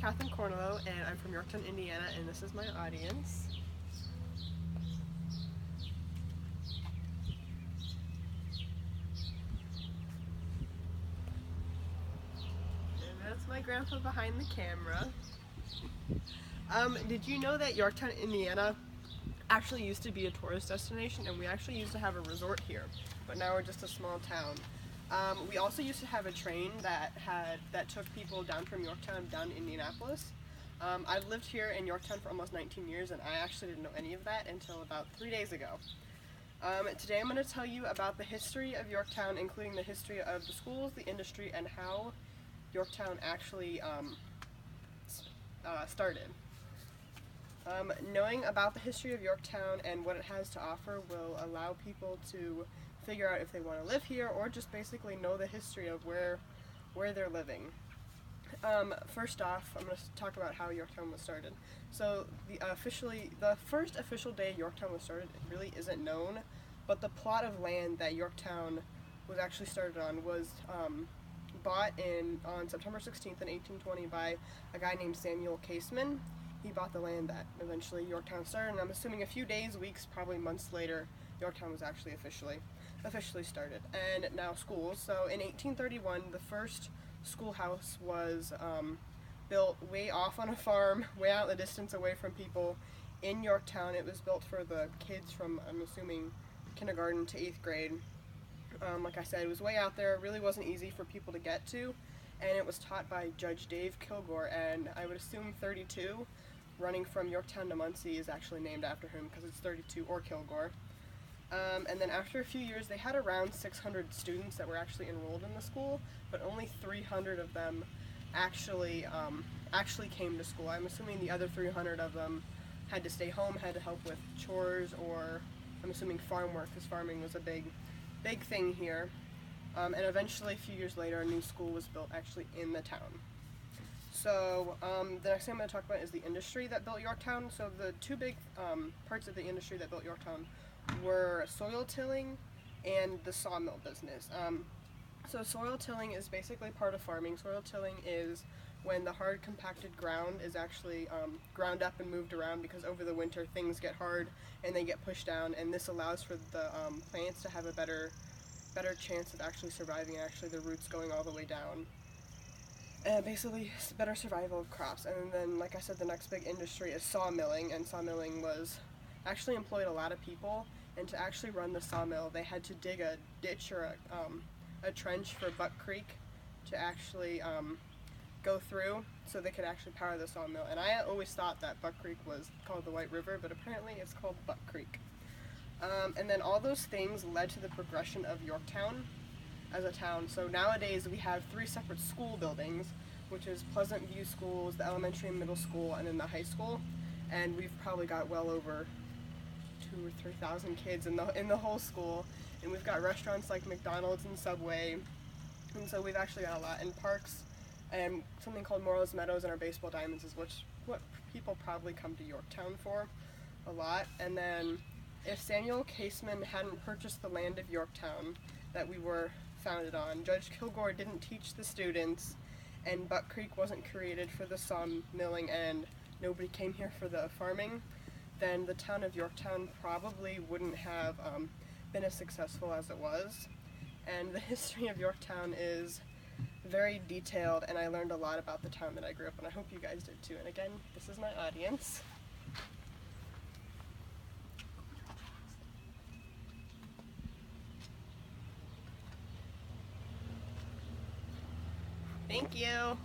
Catherine Cornello, and I'm from Yorktown, Indiana, and this is my audience. And that's my grandpa behind the camera. Did you know that Yorktown, Indiana actually used to be a tourist destination, and we actually used to have a resort here, but now we're just a small town. We also used to have a train that took people down from Yorktown down to Indianapolis. I've lived here in Yorktown for almost 19 years, and I actually didn't know any of that until about 3 days ago. Today I'm going to tell you about the history of Yorktown, including the history of the schools, the industry, and how Yorktown actually started. Knowing about the history of Yorktown and what it has to offer will allow people to figure out if they want to live here or just basically know the history of where they're living. First off, I'm going to talk about how Yorktown was started. So the first official day Yorktown was started really isn't known, but the plot of land that Yorktown was actually started on was bought on September 16th in 1820 by a guy named Samuel Caseman. He bought the land that eventually Yorktown started, and I'm assuming a few days, weeks, probably months later, Yorktown was actually officially started. And now schools. So in 1831, the first schoolhouse was built way off on a farm, way out in the distance away from people in Yorktown. It was built for the kids from, I'm assuming, kindergarten to 8th grade. Like I said, it was way out there. It really wasn't easy for people to get to, and it was taught by Judge Dave Kilgore, and I would assume 32, running from Yorktown to Muncie, is actually named after him because it's 32 or Kilgore. And then after a few years, they had around 600 students that were actually enrolled in the school, but only 300 of them actually came to school. I'm assuming the other 300 of them had to stay home, had to help with chores, or I'm assuming farm work, because farming was a big thing here. And eventually, a few years later, a new school was built actually in the town. So the next thing I'm going to talk about is the industry that built Yorktown. So the two big parts of the industry that built Yorktown were soil tilling and the sawmill business. So soil tilling is basically part of farming. Soil tilling is when the hard compacted ground is actually ground up and moved around, because over the winter things get hard and they get pushed down, and this allows for the plants to have a better chance of actually surviving, and actually the roots going all the way down. Basically, better survival of crops. And then, like I said, the next big industry is sawmilling, and sawmilling actually employed a lot of people, and to actually run the sawmill, they had to dig a ditch or a trench for Buck Creek to actually go through, so they could actually power the sawmill. And I always thought that Buck Creek was called the White River, but apparently it's called Buck Creek. And then all those things led to the progression of Yorktown as a town. So nowadays we have 3 separate school buildings, which is Pleasant View Schools, the elementary and middle school, and then the high school. And we've probably got well over 2,000 or 3,000 kids in the whole school. And we've got restaurants like McDonald's and Subway. And so we've actually got a lot. And parks, and something called Morrow's Meadows and our baseball diamonds is what people probably come to Yorktown for a lot. And then if Samuel Caseman hadn't purchased the land of Yorktown that we were founded on, Judge Kilgore didn't teach the students, and Buck Creek wasn't created for the sawmilling, and nobody came here for the farming, then the town of Yorktown probably wouldn't have been as successful as it was. And the history of Yorktown is very detailed, and I learned a lot about the town that I grew up in. I hope you guys did too. And again, this is my audience. Thank you.